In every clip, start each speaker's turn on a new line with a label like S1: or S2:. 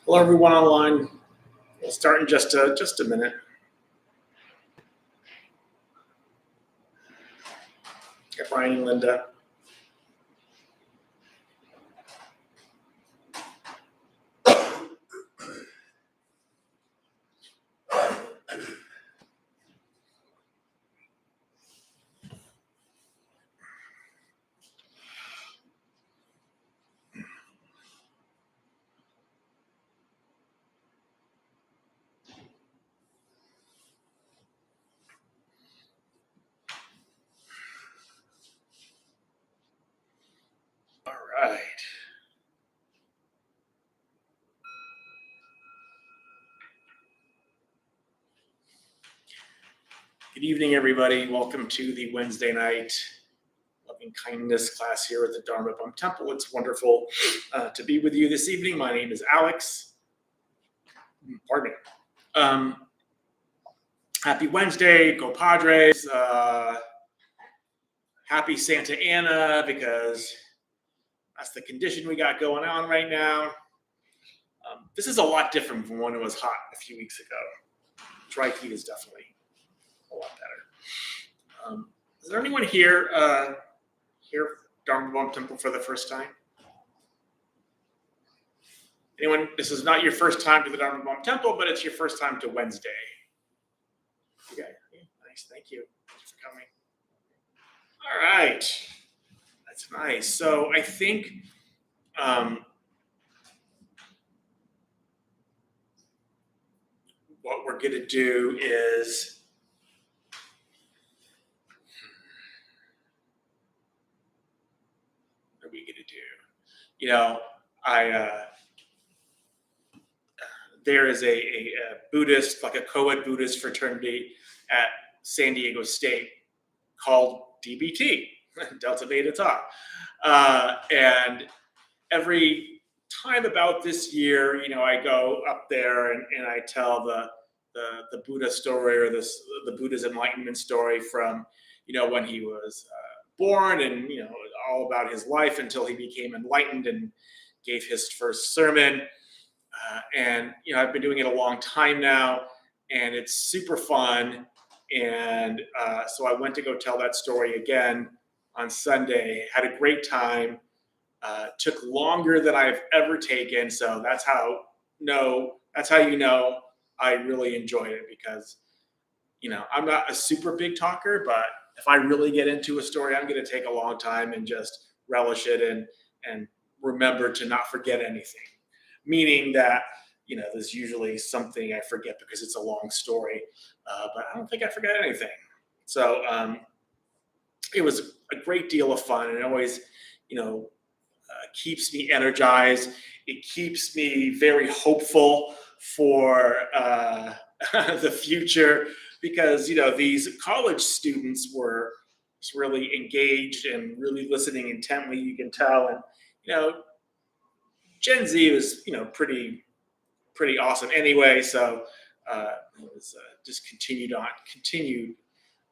S1: Hello, everyone online. We'll start in just a minute. Get Brian and Linda. All right. Good evening, everybody. Welcome to the Wednesday night loving kindness class here at the Dharma Bum Temple. It's wonderful to be with you this evening. My name is Alex. Pardon me. Happy Wednesday. Go Padres. Happy Santa Ana, because that's the condition we got going on right now. This is a lot different from when it was hot a few weeks ago. Dry heat is definitely a lot better. Is there anyone here here at Dharma Bum Temple for the first time? Anyone? This is not your first time to the Dharma Bum Temple, but it's your first time to Wednesday. Okay, nice. Thank you. Thanks for coming. All right, that's nice. So I think what we're going to do is what are we going to do? You know, there is a Buddhist, like a co-ed Buddhist fraternity at San Diego State called DBT, Delta Beta Tau. And every time about this year, you know, I go up there and I tell the Buddha story, or the Buddha's enlightenment story from, you know, when he was born, and, you know, all about his life until he became enlightened and gave his first sermon. And, you know, I've been doing it a long time now, and it's super fun. And so I went to go tell that story again on Sunday, had a great time. Took longer than I've ever taken. So that's how you know I really enjoyed it, because, you know, I'm not a super big talker, but if I really get into a story, I'm going to take a long time and just relish it and remember to not forget anything. Meaning that, you know, there's usually something I forget because it's a long story, but I don't think I forgot anything. So it was a great deal of fun, and it always, you know, keeps me energized. It keeps me very hopeful for the future, because, you know, these college students were really engaged and really listening intently. You can tell, and, you know, Gen Z was, you know, pretty awesome anyway. So it was just continued,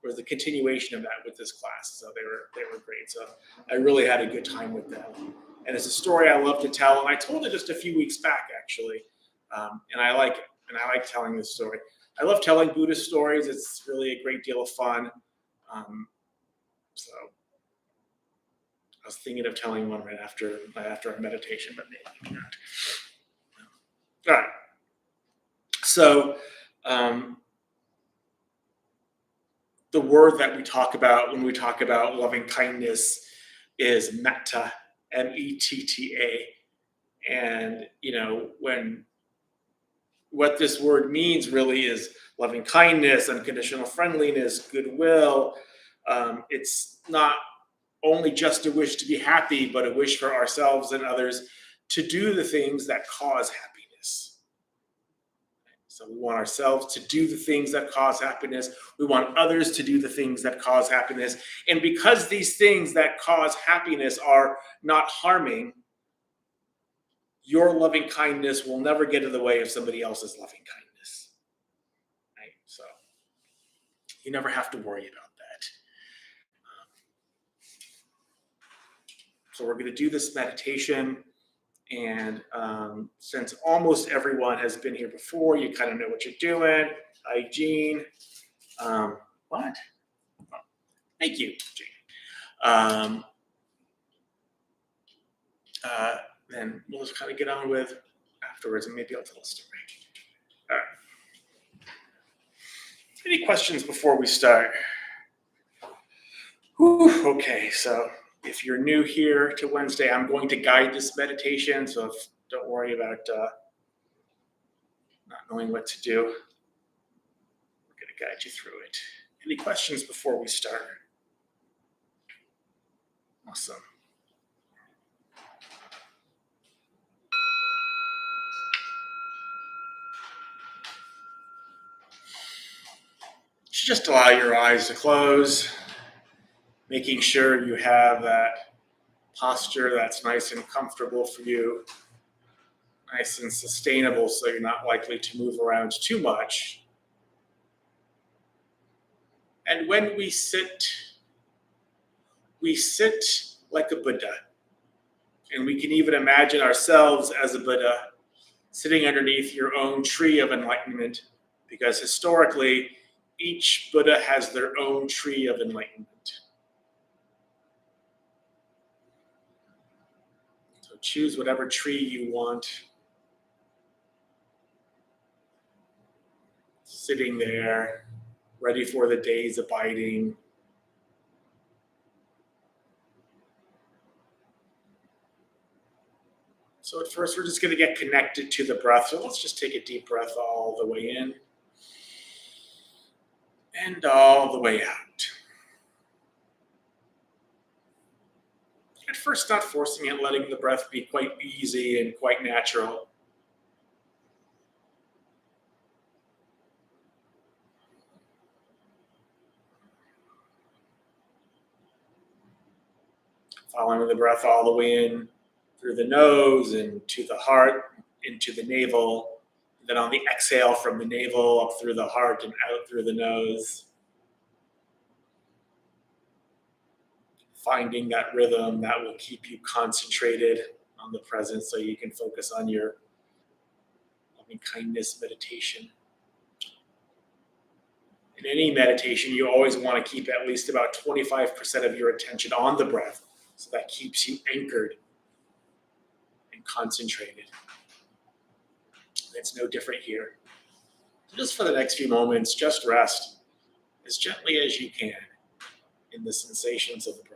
S1: was the continuation of that with this class. So they were great. So I really had a good time with them. And it's a story I love to tell. And I told it just a few weeks back, actually. And I like it. And I like telling this story. I love telling Buddhist stories. It's really a great deal of fun. So I was thinking of telling one right after our meditation, but maybe not. All right. So the word that we talk about when we talk about loving kindness is metta, M-E-T-T-A. And, you know, what this word means really is loving kindness, unconditional friendliness, goodwill. It's not only just a wish to be happy, but a wish for ourselves and others to do the things that cause happiness. So we want ourselves to do the things that cause happiness. We want others to do the things that cause happiness. And because these things that cause happiness are not harming, your loving kindness will never get in the way of somebody else's loving kindness. Right? So you never have to worry about that. So we're going to do this meditation. And since almost everyone has been here before, you kind of know what you're doing. Hi, Gene. What? Oh, thank you, Gene. Um, then we'll just kind of get on with afterwards, and maybe I'll tell a story. All right. Any questions before we start? Whew, okay, so if you're new here to Wednesday, I'm going to guide this meditation, so don't worry about not knowing what to do. We're going to guide you through it. Any questions before we start? Awesome. Just allow your eyes to close, making sure you have that posture that's nice and comfortable for you, nice and sustainable so you're not likely to move around too much. And when we sit like a Buddha. And we can even imagine ourselves as a Buddha sitting underneath your own tree of enlightenment, because historically, each Buddha has their own tree of enlightenment. So choose whatever tree you want. Sitting there, ready for the day's abiding. So at first, we're just going to get connected to the breath. So let's just take a deep breath all the way in and all the way out. At first, not forcing it, letting the breath be quite easy and quite natural. Following the breath all the way in through the nose and to the heart, into the navel. Then on the exhale from the navel up through the heart and out through the nose. Finding that rhythm that will keep you concentrated on the present so you can focus on your loving kindness meditation. In any meditation, you always want to keep at least about 25% of your attention on the breath, so that keeps you anchored and concentrated. It's no different here. Just for the next few moments, just rest as gently as you can in the sensations of the breath.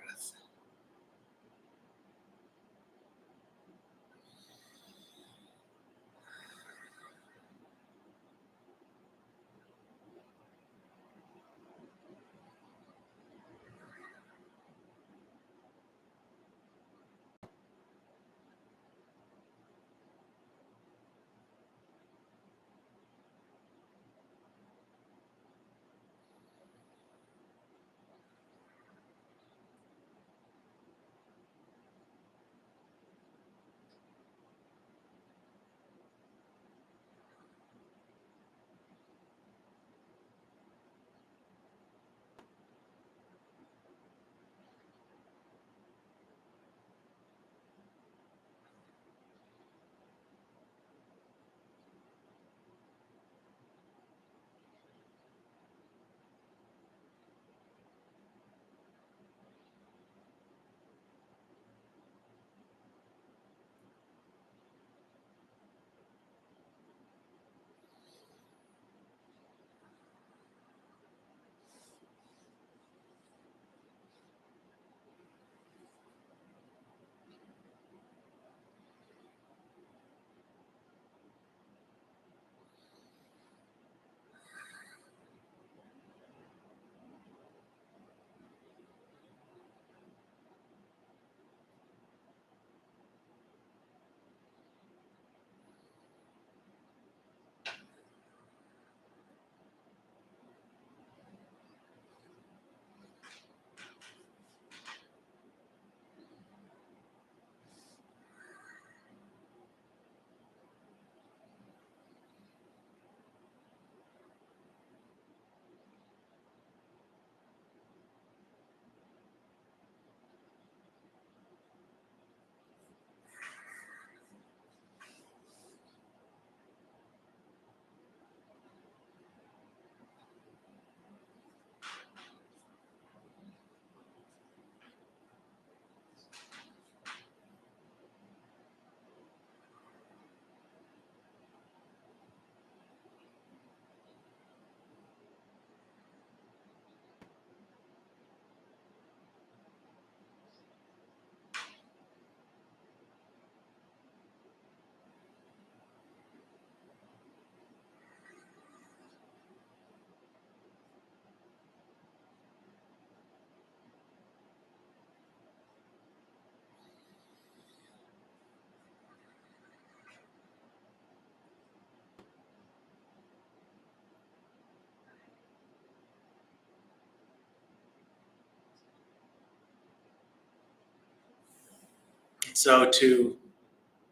S1: So to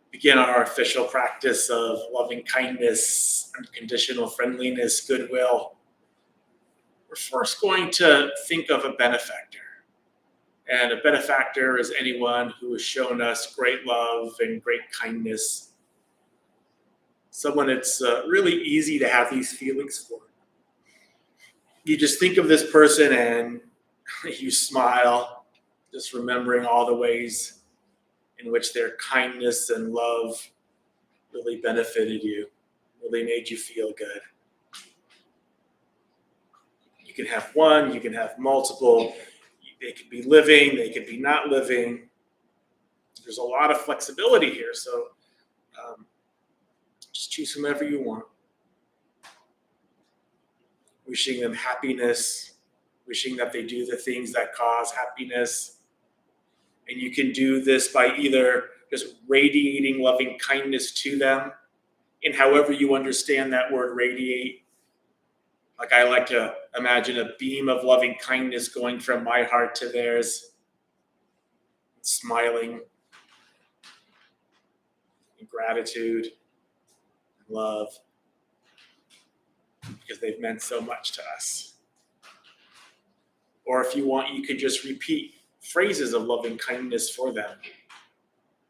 S1: begin our official practice of loving kindness, unconditional friendliness, goodwill, we're first going to think of a benefactor. And a benefactor is anyone who has shown us great love and great kindness. Someone it's really easy to have these feelings for. You just think of this person and you smile, just remembering all the ways in which their kindness and love really benefited you, really made you feel good. You can have one, you can have multiple. They could be living, they could be not living. There's a lot of flexibility here, so just choose whomever you want. Wishing them happiness, wishing that they do the things that cause happiness. And you can do this by either just radiating loving kindness to them in however you understand that word radiate. Like I like to imagine a beam of loving kindness going from my heart to theirs, smiling in gratitude, love, because they've meant so much to us. Or if you want, you could just repeat phrases of loving kindness for them.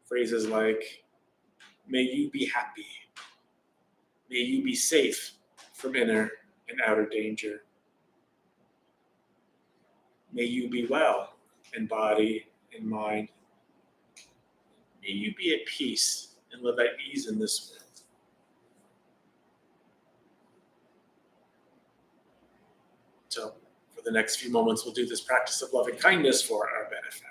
S1: Phrases like, may you be happy. May you be safe from inner and outer danger. May you be well in body and mind. May you be at peace and live at ease in this world. So for the next few moments, we'll do this practice of loving kindness for our benefactor.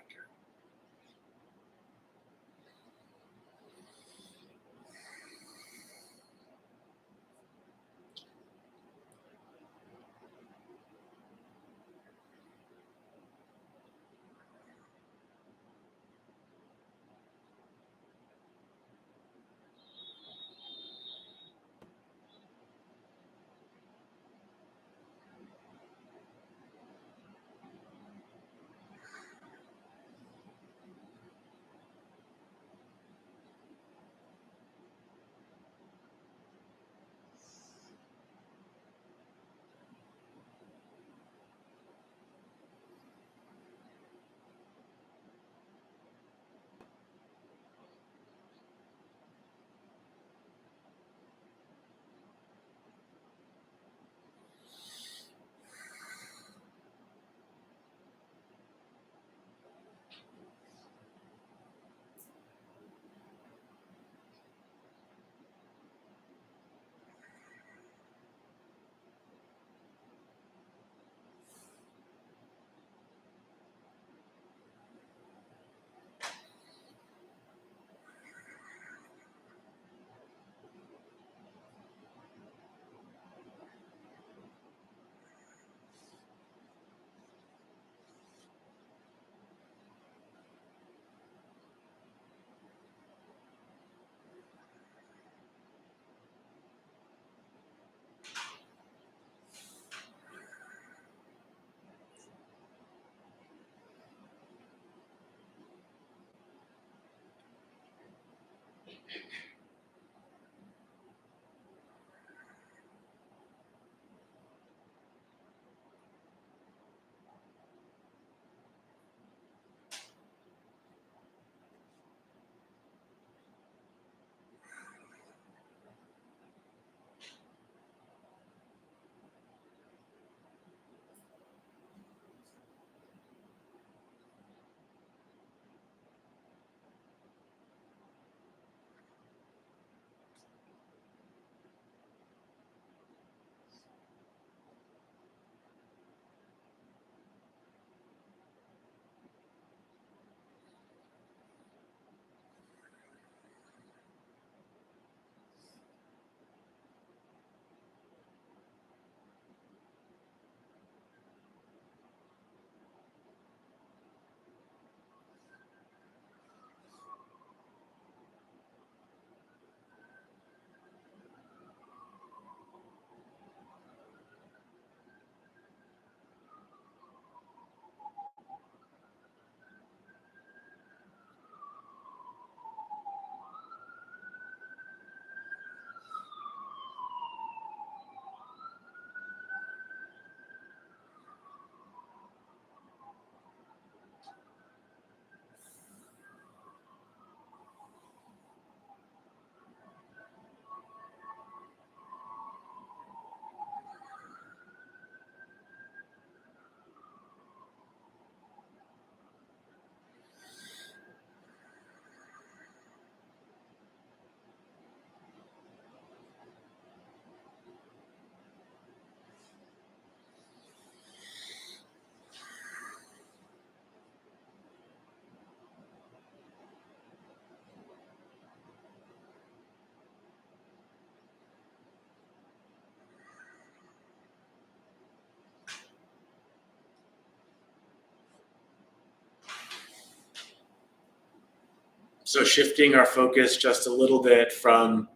S1: So shifting our focus just a little bit from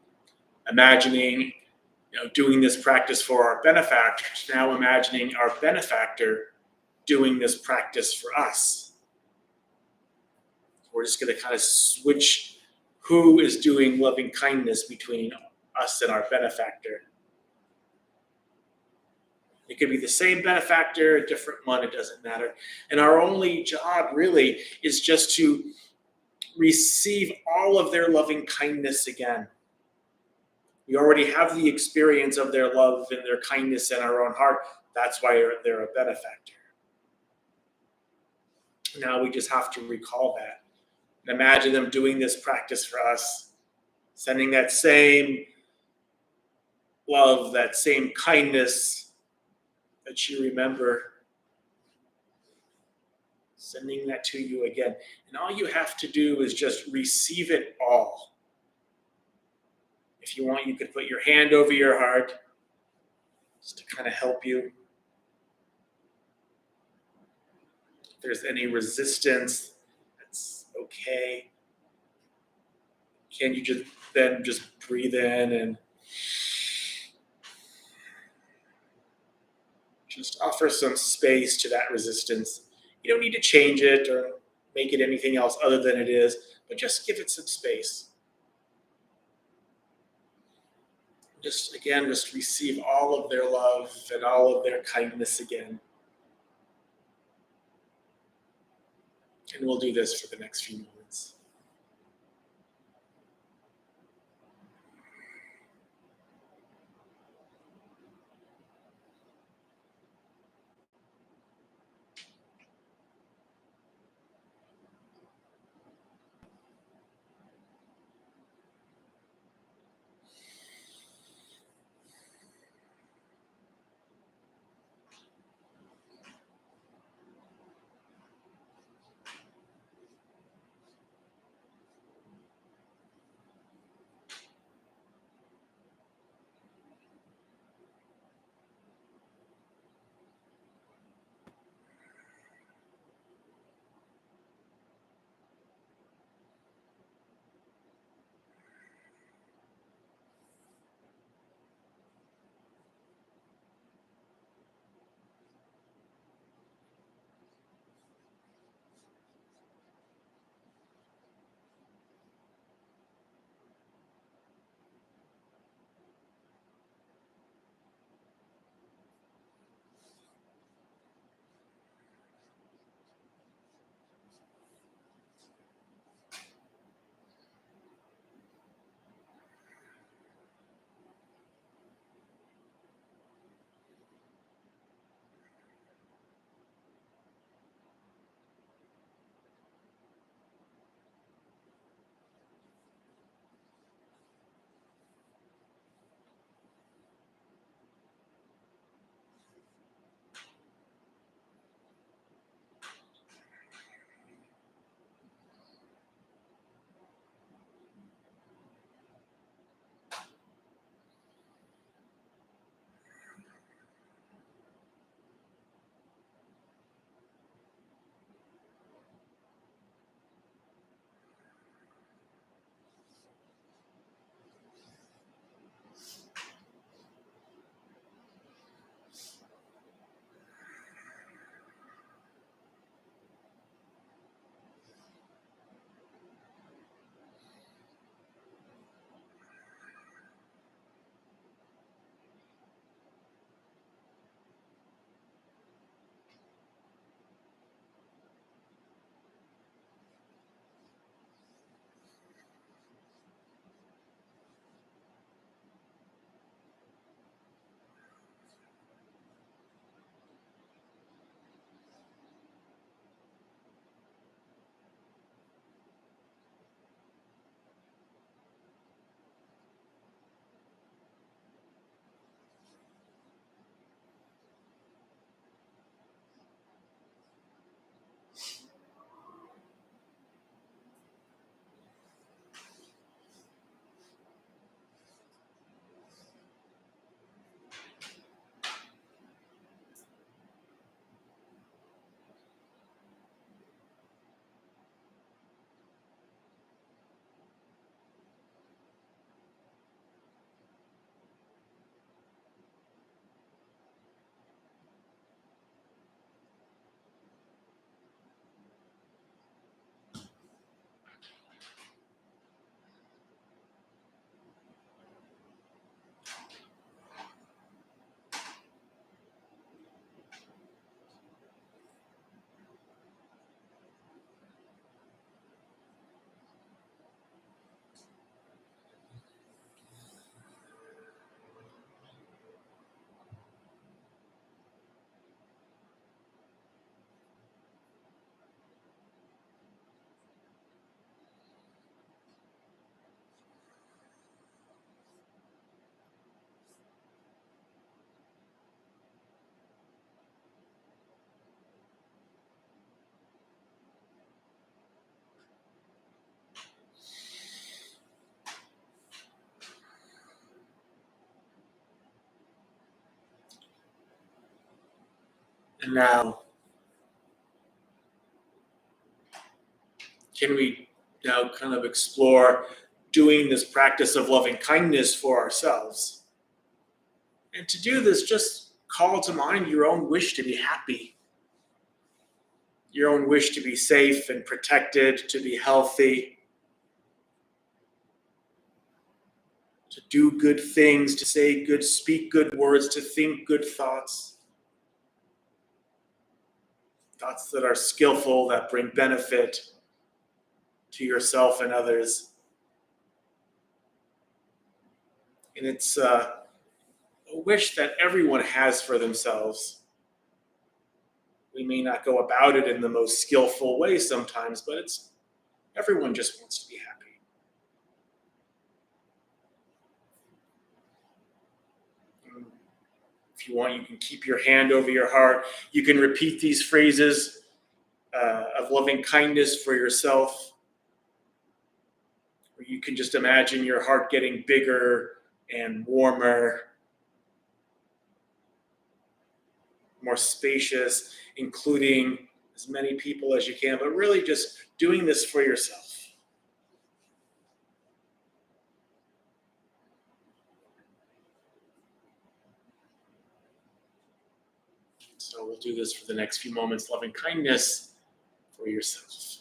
S1: imagining, doing this practice for our benefactor to now imagining our benefactor doing this practice for us. We're just going to kind of switch who is doing loving kindness between us and our benefactor. It could be the same benefactor, a different one, it doesn't matter. And our only job really is just to receive all of their loving kindness again. We already have the experience of their love and their kindness in our own heart. That's why they're a benefactor. Now we just have to recall that. And imagine them doing this practice for us, sending that same love, that same kindness that you remember, sending that to you again. And all you have to do is just receive it all. If you want, you could put your hand over your heart just to kind of help you. If there's any resistance, that's okay. Can you just breathe in and just offer some space to that resistance? You don't need to change it or make it anything else other than it is, but just give it some space. Just receive all of their love and all of their kindness again. And we'll do this for the next few moments. And now, can we now kind of explore doing this practice of loving kindness for ourselves? And to do this, just call to mind your own wish to be happy, your own wish to be safe and protected, to be healthy, to do good things, to say good, speak good words, to think good thoughts, thoughts that are skillful, that bring benefit to yourself and others. And it's a wish that everyone has for themselves. We may not go about it in the most skillful way sometimes, but everyone just wants to be happy. If you want, you can keep your hand over your heart. You can repeat these phrases of loving kindness for yourself. Or you can just imagine your heart getting bigger and warmer, more spacious, including as many people as you can, but really just doing this for yourself. So we'll do this for the next few moments, loving kindness for yourself.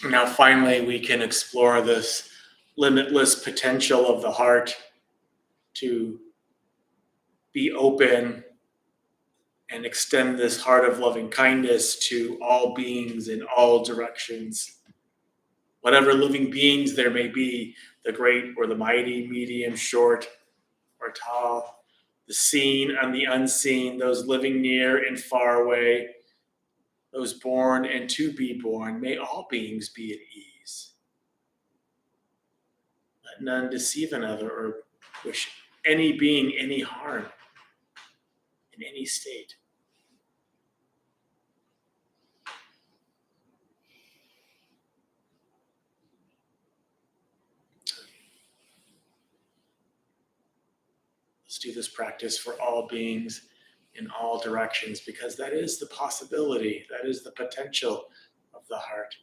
S1: Now, finally, we can explore this limitless potential of the heart to be open and extend this heart of loving kindness to all beings in all directions. Whatever living beings there may be, the great or the mighty, medium, short, or tall, the seen and the unseen, those living near and far away, those born and to be born, may all beings be at ease. Let none deceive another or wish any being any harm in any state. Let's do this practice for all beings in all directions, because that is the possibility, that is the potential of the heart.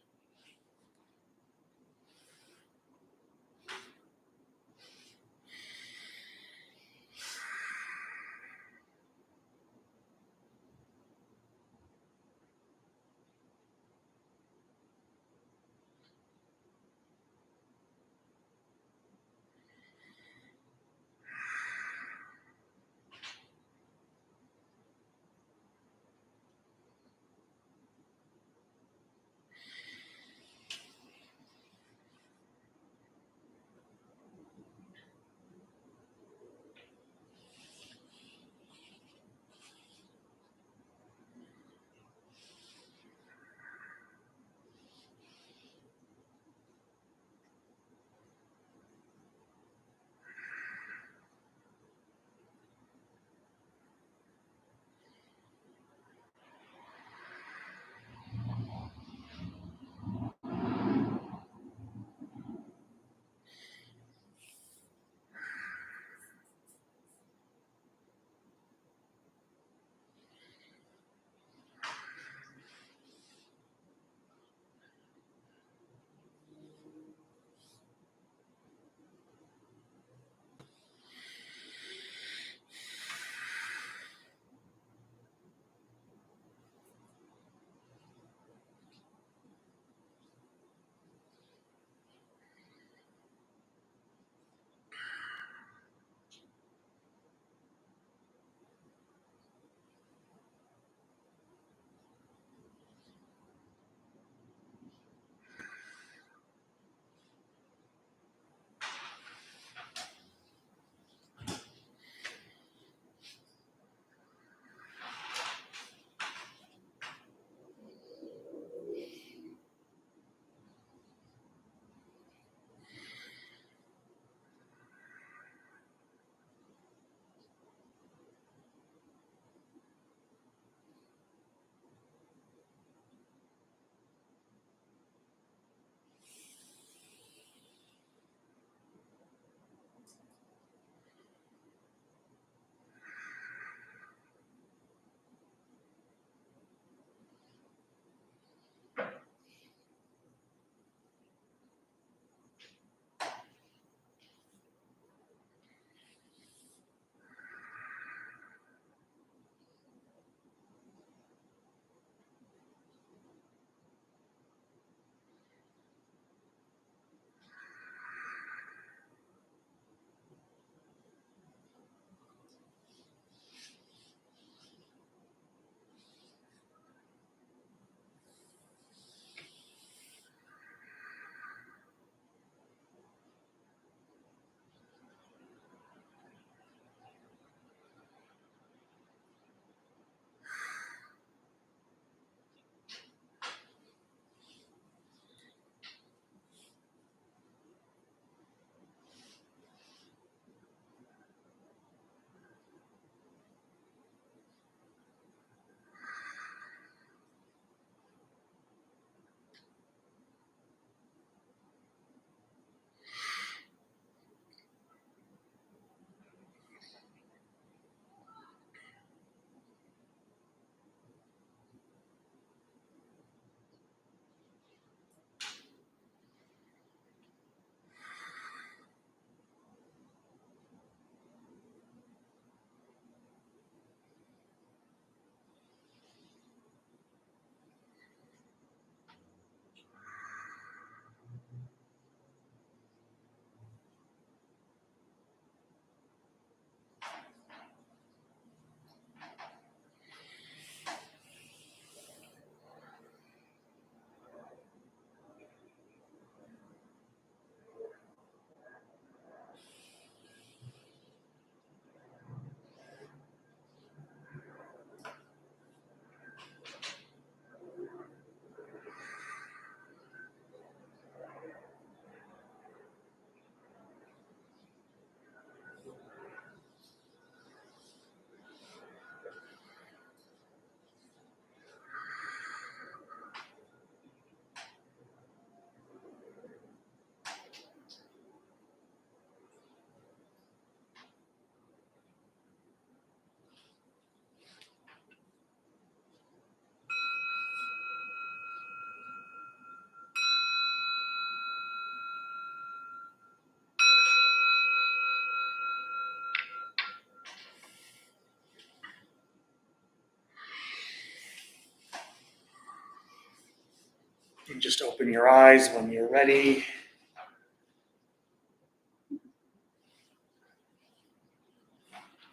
S1: And just open your eyes when you're ready.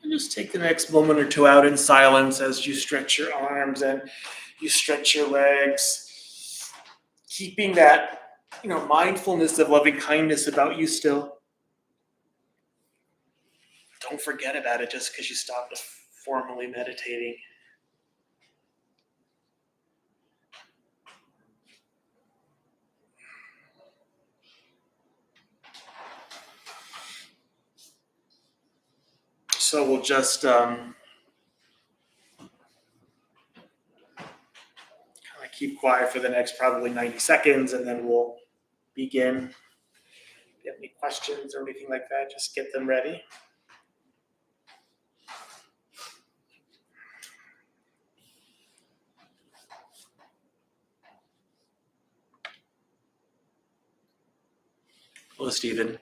S1: And just take the next moment or two out in silence as you stretch your arms and you stretch your legs, keeping that, mindfulness of loving kindness about you still. Don't forget about it just because you stopped formally meditating. So we'll just kind of keep quiet for the next probably 90 seconds, and then we'll begin. If you have any questions or anything like that, just get them ready. Hello, Stephen.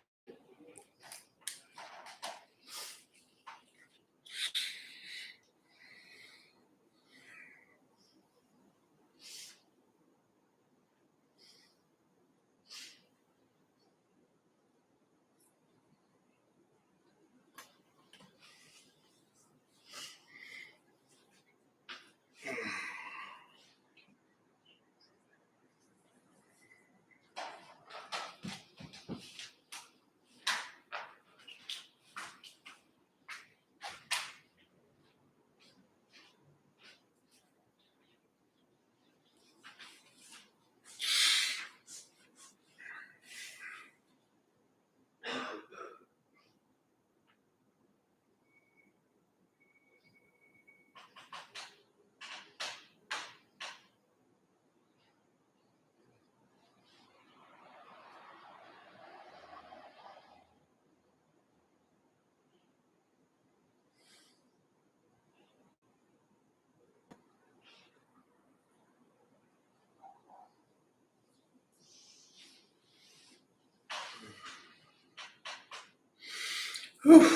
S1: Whew.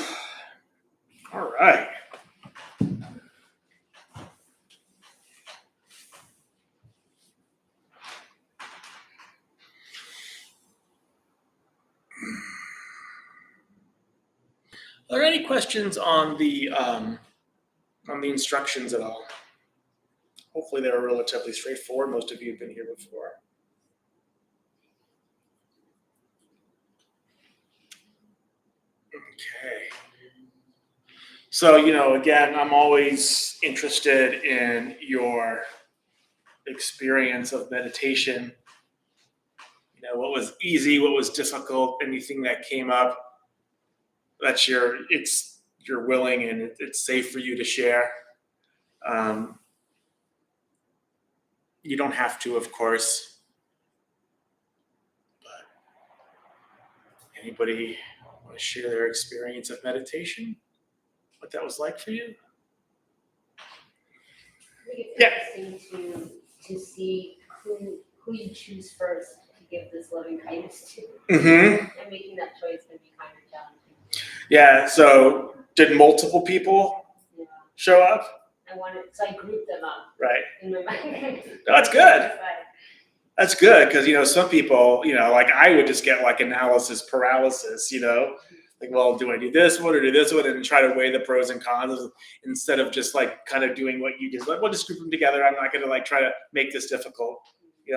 S1: All right. Are there any questions on the instructions at all? Hopefully they were relatively straightforward. Most of you have been here before. Okay. So, again, I'm always interested in your experience of meditation. What was easy, what was difficult, anything that came up that you're willing and it's safe for you to share. You don't have to, of course. But anybody want to share their experience of meditation? What that was like for you?
S2: I think it's interesting to see who you choose first to give this loving kindness to.
S1: Mm-hmm.
S2: And making that choice can be kind of challenging.
S1: Yeah, so did multiple people show up?
S2: I grouped them up.
S1: Right.
S2: In my mind.
S1: No, that's good. That's good because, some people, like I would just get like analysis paralysis, like, well, do I do this one or do this one, and try to weigh the pros and cons instead of just like kind of doing what you did. Like, we'll just group them together. I'm not going to like try to make this difficult,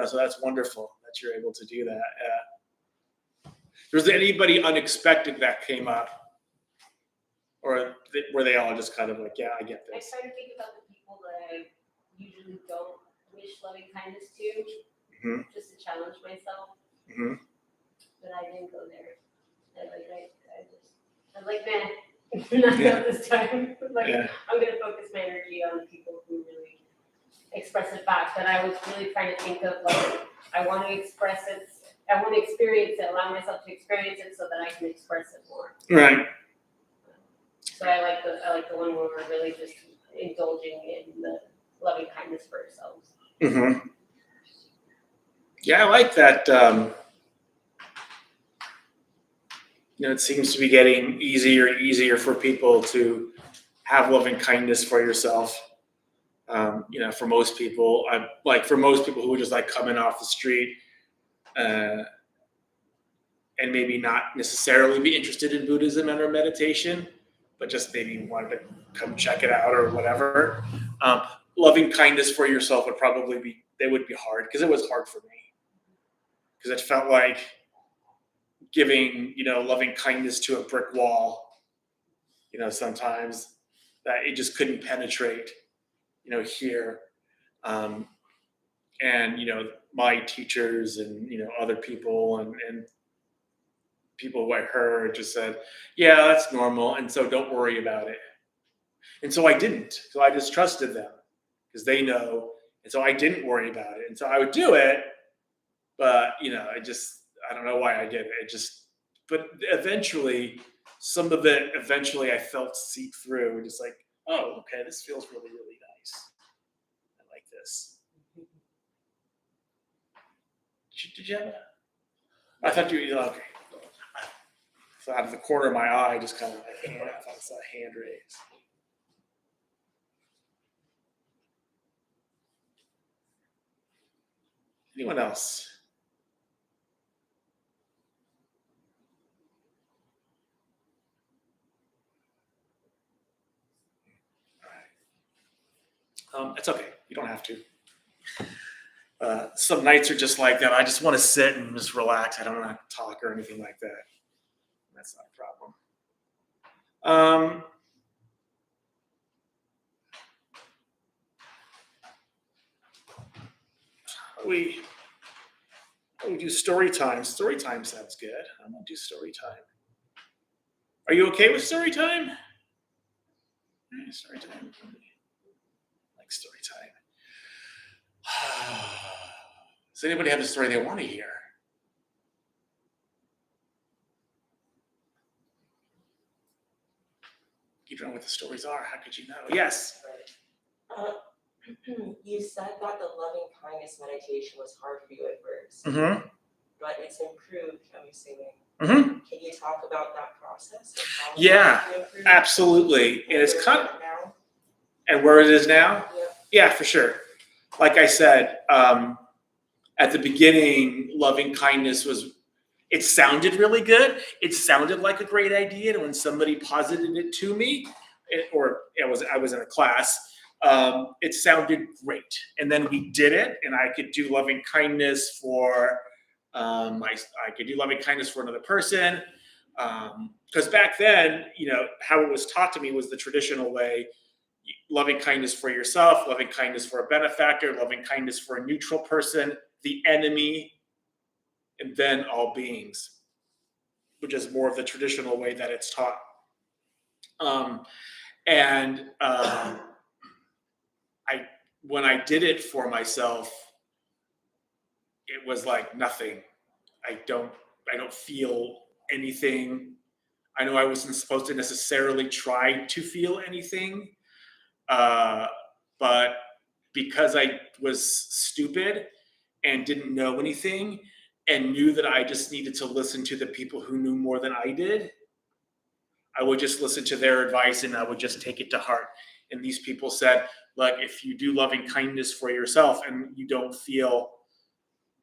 S1: so that's wonderful that you're able to do that. Was there anybody unexpected that came up? Or were they all just kind of like, yeah, I get this?
S2: I try to think about the people that I usually don't wish loving kindness to, just to challenge myself. But I didn't go there. I was like, not this time. I'm going to focus my energy on the people who really express it back. But I was really trying to think of I want to express it. I want to experience it, allow myself to experience it so that I can express it more.
S1: Right.
S2: So I like the one where we're really just indulging in the loving kindness for ourselves.
S1: Mm-hmm. Yeah, I like that. It seems to be getting easier and easier for people to have loving kindness for yourself. For most people, for most people who were just like coming off the street, and maybe not necessarily be interested in Buddhism and or meditation, but just maybe wanted to come check it out or whatever. Um, Loving kindness for yourself would would be hard, because it was hard for me, because it felt like giving, loving kindness to a brick wall, sometimes that it just couldn't penetrate, here. Um, and, my teachers and, other people and people like her just said, yeah, that's normal. And so don't worry about it. And so I didn't. So I just trusted them because they know. And so I didn't worry about it. And so I would do it, but, I don't know why I did it. But eventually, some of it, I felt seep through, just like, oh, okay, this feels really, really nice. I like this. Did you have a? I thought okay. So out of the corner of my eye, just kind of like, I thought I saw a hand raised. Anyone else? All right. It's okay. You don't have to. Some nights are just like that. I just want to sit and just relax. I don't want to talk or anything like that. That's not a problem. We do story time. Story time sounds good. I'm gonna do story time. Are you okay with story time? Yeah, story time. I like story time. Does anybody have a story they want to hear? You don't know what the stories are. How could you know? Yes.
S3: You said that the loving kindness meditation was hard for you at first,
S1: Mm-hmm.
S3: but it's improved, I'm assuming.
S1: Mm-hmm.
S3: Can you talk about that process? And how
S1: Yeah,
S3: it improved?
S1: absolutely. And it's
S3: Where
S1: kind
S3: it
S1: of,
S3: is now?
S1: and where it is now?
S3: Yeah.
S1: Yeah, for sure. Like I said, at the beginning, loving kindness it sounded really good. It sounded like a great idea. And when somebody posited it to me, I was in a class, it sounded great. And then we did it, and I could do loving kindness for, I could do loving kindness for another person. Because back then, how it was taught to me was the traditional way: loving kindness for yourself, loving kindness for a benefactor, loving kindness for a neutral person, the enemy, and then all beings, which is more of the traditional way that it's taught. When I did it for myself, it was like nothing. I don't feel anything. I know I wasn't supposed to necessarily try to feel anything, but because I was stupid and didn't know anything and knew that I just needed to listen to the people who knew more than I did, I would just listen to their advice and I would just take it to heart. And these people said, look, if you do loving kindness for yourself and you don't feel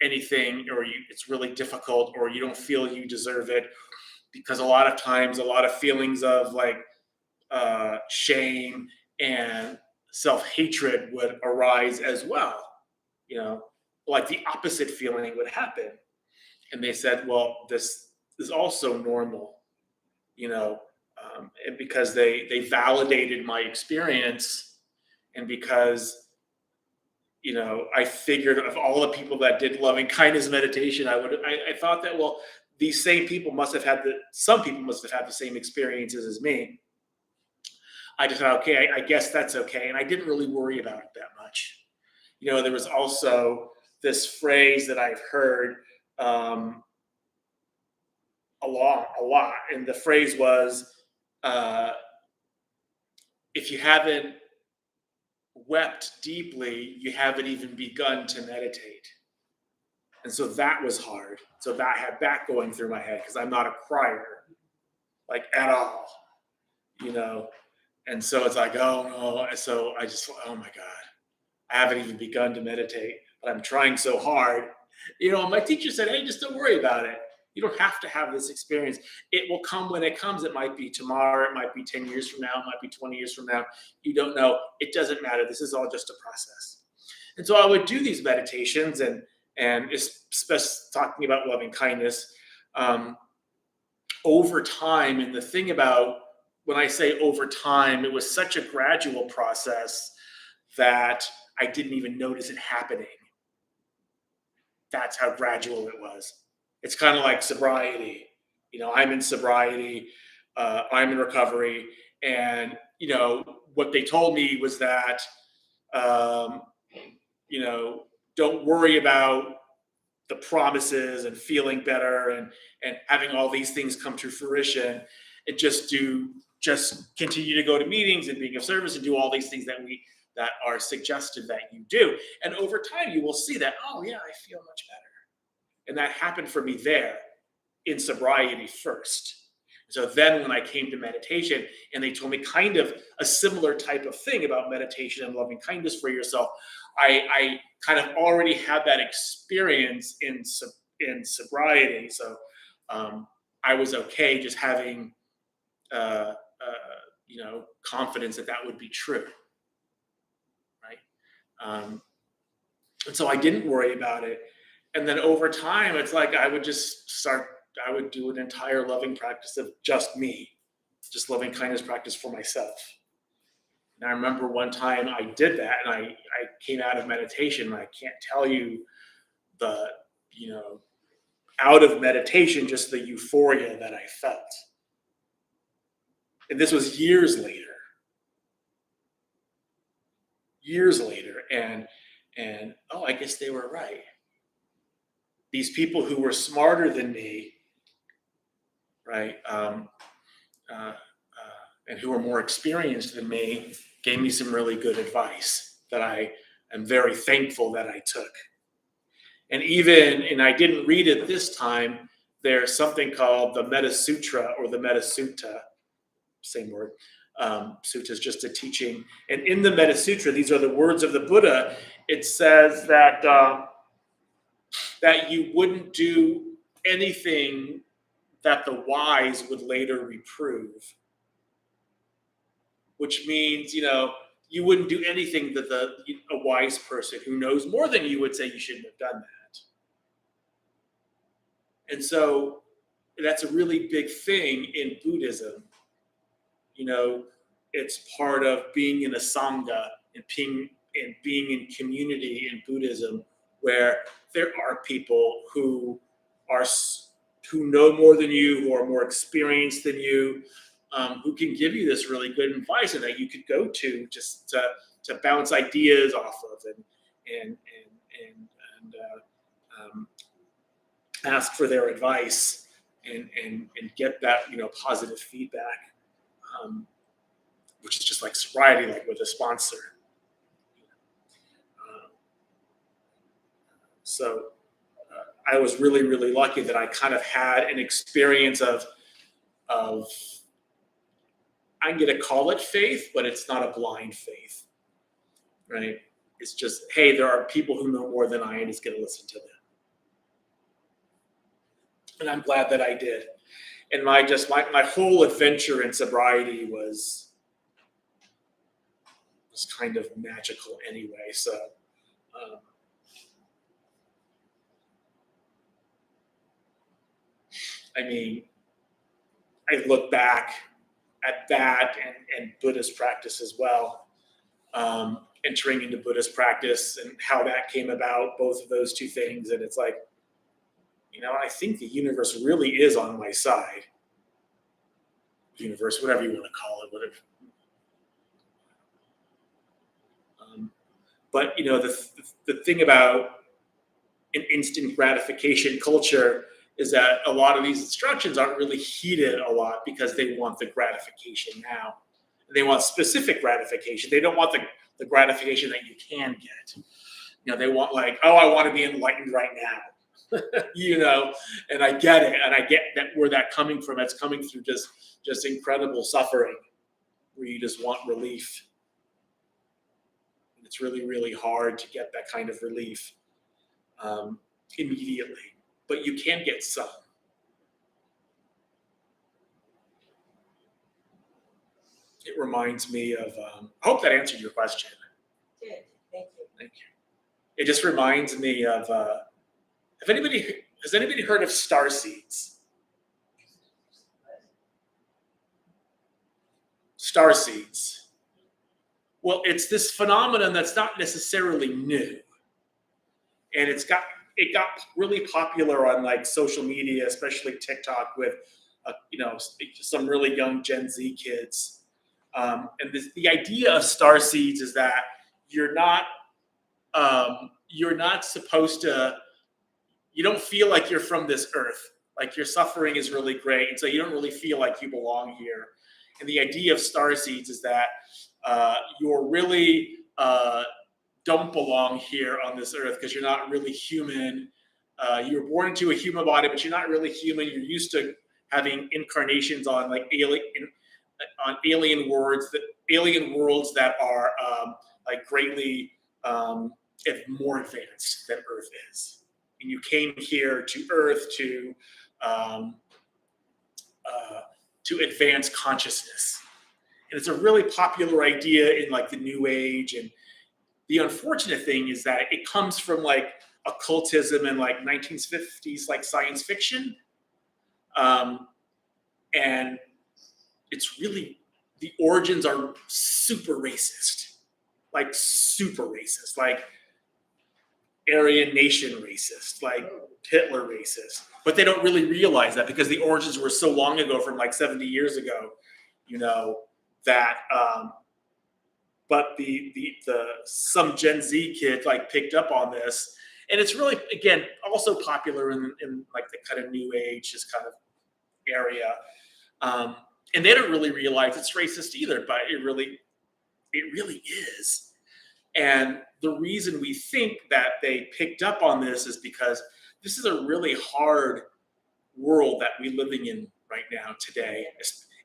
S1: anything, or it's really difficult, or you don't feel you deserve it, because a lot of times, a lot of feelings of like shame and self-hatred would arise as well. Like the opposite feeling would happen. And they said, well, this is also normal, and because they validated my experience, and because I figured of all the people that did loving kindness meditation, I thought that, well, these same people some people must have had the same experiences as me. I just thought, okay, I guess that's okay. And I didn't really worry about it that much. There was also this phrase that I've heard a lot. And the phrase was, if you haven't wept deeply, you haven't even begun to meditate. And so that was hard. So that I had that going through my head, because I'm not a crier, like, at all. And so it's like, oh no. So I just, oh my God. I haven't even begun to meditate, but I'm trying so hard. My teacher said, hey, just don't worry about it. You don't have to have this experience. It will come when it comes. It might be tomorrow. It might be 10 years from now. It might be 20 years from now. You don't know. It doesn't matter. This is all just a process. And so I would do these meditations and especially talking about loving kindness over time. And the thing about when I say over time, it was such a gradual process that I didn't even notice it happening. That's how gradual it was. It's kind of like sobriety. I'm in sobriety, I'm in recovery, and what they told me was that don't worry about the promises and feeling better and having all these things come to fruition, and just continue to go to meetings and being of service and do all these things that are suggested that you do. And over time, you will see that, oh yeah, I feel much better. And that happened for me there in sobriety first. So then when I came to meditation and they told me kind of a similar type of thing about meditation and loving kindness for yourself, I kind of already had that experience in sobriety. So I was okay just having, confidence that would be true. Right. And so I didn't worry about it. And then over time, it's like I would do an entire loving practice of just me, just loving kindness practice for myself. And I remember one time I did that and I came out of meditation, and I can't tell you out of meditation, just the euphoria that I felt. And this was years later. And I guess they were right. These people who were smarter than me, right, and who were more experienced than me, gave me some really good advice that I am very thankful that I took. And I didn't read it this time, there's something called the Metta Sutra or the Metta Sutta, same word. Sutta is just a teaching. And in the Metta Sutra, these are the words of the Buddha. It says that you wouldn't do anything that the wise would later reprove. Which means, you wouldn't do anything that a wise person who knows more than you would say you shouldn't have done that. And so that's a really big thing in Buddhism. It's part of being in a sangha and being in community in Buddhism, where there are people who know more than you, who are more experienced than you, who can give you this really good advice and that you could go to just to bounce ideas off of and ask for their advice and get that positive feedback, which is just like sobriety, like with a sponsor. So I was really, really lucky that I kind of had an experience of I'm going to call it faith, but it's not a blind faith, right? It's just, hey, there are people who know more than I am, just going to listen to them. And I'm glad that I did. And my whole adventure in sobriety was kind of magical anyway. So, I look back at that and Buddhist practice as well, entering into Buddhist practice and how that came about, both of those two things. And it's like, I think the universe really is on my side. Universe, whatever you want to call it, whatever. But the thing about an instant gratification culture is that a lot of these instructions aren't really heeded a lot because they want the gratification now. They want specific gratification. They don't want the gratification that you can get. They want like, I want to be enlightened right now. And I get it. And I get that where that's coming from. It's coming through just incredible suffering where you just want relief. It's really, really hard to get that kind of relief immediately, but you can get some. It reminds me of, I hope that answered your question.
S3: Did, thank you.
S1: Thank you. It just reminds me of, has anybody heard of star seeds? Star seeds. Well, it's this phenomenon that's not necessarily new. And it got really popular on like social media, especially TikTok, with some really young Gen Z kids. And the idea of star seeds is that you're not supposed to. You don't feel like you're from this earth. Like your suffering is really great, and so you don't really feel like you belong here. And the idea of star seeds is that you're really don't belong here on this earth because you're not really human. You were born into a human body, but you're not really human. You're used to having incarnations on like alien worlds that are like greatly more advanced than Earth is. And you came here to Earth to advance consciousness. And it's a really popular idea in like the New Age. And the unfortunate thing is that it comes from like occultism and like 1950s like science fiction. And it's really, the origins are super racist, like Aryan nation racist, like Hitler racist. But they don't really realize that because the origins were so long ago, from like 70 years ago, that but the some Gen Z kid like picked up on this, and it's really, again, also popular in like the kind of New Age, this kind of area, and they don't really realize it's racist either, but it really is. And the reason we think that they picked up on this is because this is a really hard world that we're living in right now today.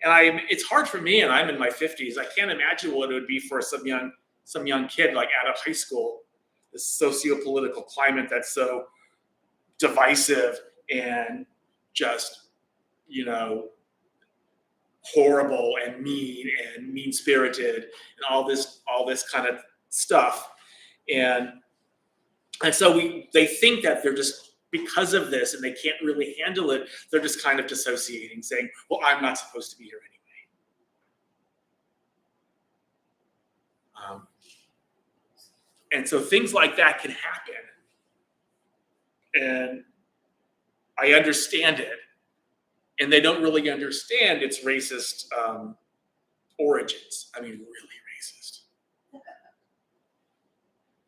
S1: And it's hard for me, and I'm in my 50s. I can't imagine what it would be for some young kid like out of high school, this socio-political climate that's so divisive and just, horrible and mean-spirited and all this kind of stuff. And so they think that they're just, because of this, and they can't really handle it, they're just kind of dissociating, saying, well, I'm not supposed to be here anyway. And so things like that can happen. And I understand it. And they don't really understand its racist origins. I mean, really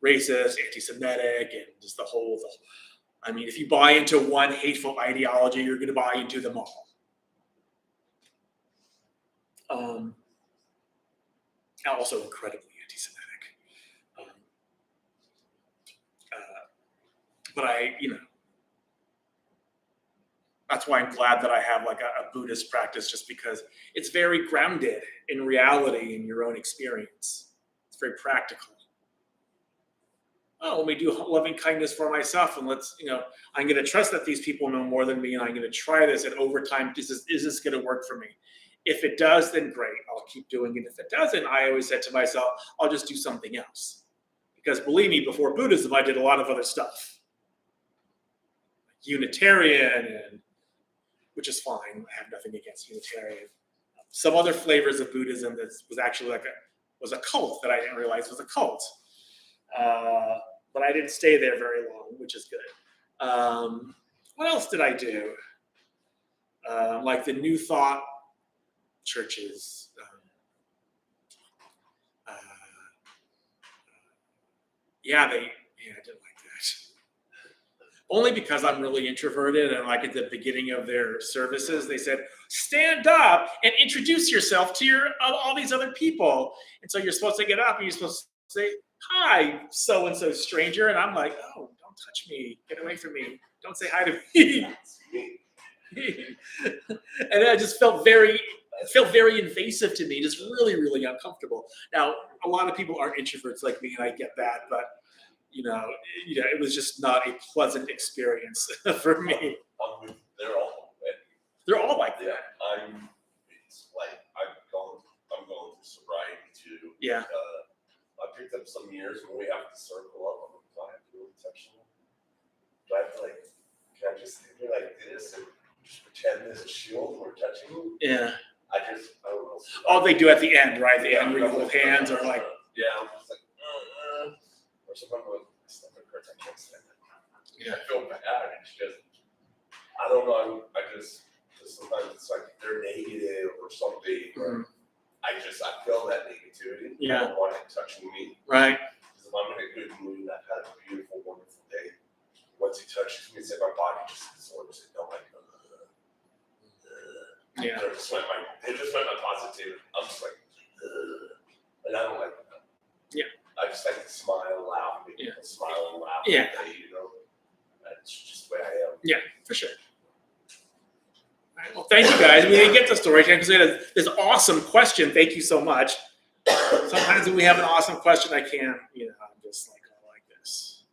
S1: racist, anti-Semitic, and just the whole. I mean, if you buy into one hateful ideology, you're going to buy into them all. Also incredibly anti-Semitic. But that's why I'm glad that I have like a Buddhist practice, just because it's very grounded in reality, in your own experience. It's very practical. Oh, let me do loving kindness for myself, and I'm going to trust that these people know more than me, and I'm going to try this, and over time, is this going to work for me? If it does, then great, I'll keep doing it. If it doesn't, I always said to myself, I'll just do something else. Because believe me, before Buddhism, I did a lot of other stuff. Unitarian, which is fine. I have nothing against Unitarian. Some other flavors of Buddhism that was actually was a cult that I didn't realize was a cult. But I didn't stay there very long, which is good. What else did I do? Like the New Thought churches. I didn't like that. Only because I'm really introverted, and like at the beginning of their services, they said, stand up and introduce yourself to all these other people. And so you're supposed to get up and you're supposed to say, hi, so-and-so stranger. And I'm like, oh, don't touch me. Get away from me. Don't say hi to me. And I just felt very felt very invasive to me, just really, really uncomfortable. Now, a lot of people aren't introverts like me, and I get that, but it was just not a pleasant experience for me.
S4: They're all
S1: They're all like
S4: yeah.
S1: that.
S4: I'm going through sobriety too.
S1: Yeah.
S4: I picked up some years when we have to circle up. Do I have to really touch them? Do I have to can I just be like this and just pretend there's a shield we're touching them?
S1: Yeah.
S4: I don't know.
S1: All they do at the end, right? The end where you hold hands or like.
S4: Yeah, I'm just like, or sometimes my stomach hurts. I can't stand it.
S1: Yeah.
S4: I feel bad. It's just, I don't know. I just sometimes it's like they're negative or something. Or I feel that negativity.
S1: Yeah.
S4: I don't want it touching me.
S1: Right.
S4: Because if I'm in a good mood and I've had a beautiful, wonderful day, once he touches me, it's like my body just absorbs it. I'm like,
S1: Yeah.
S4: They just went my positivity. I'm just like, and I don't like that.
S1: Yeah.
S4: I just like to smile, laugh, make people smile and laugh.
S1: Yeah.
S4: all day, That's just the way I am.
S1: Yeah, for sure. All right, well, thank you guys. We didn't get to story time because we had this awesome question. Thank you so much. Sometimes when we have an awesome question, I can't, I'm just like, I like this.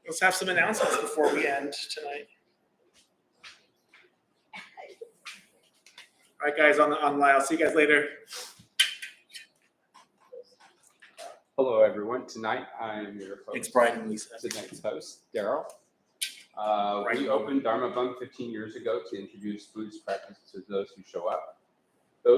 S1: Let's have some announcements before we end tonight. All right, guys, online. I'll see you guys later.
S5: Hello, everyone. Tonight, I'm your
S1: Thanks,
S5: host,
S1: Brian and Lisa.
S5: tonight's host, Daryl.
S1: Right.
S5: We opened Dharma Bum 15 years ago to introduce Buddhist practices to those who show up.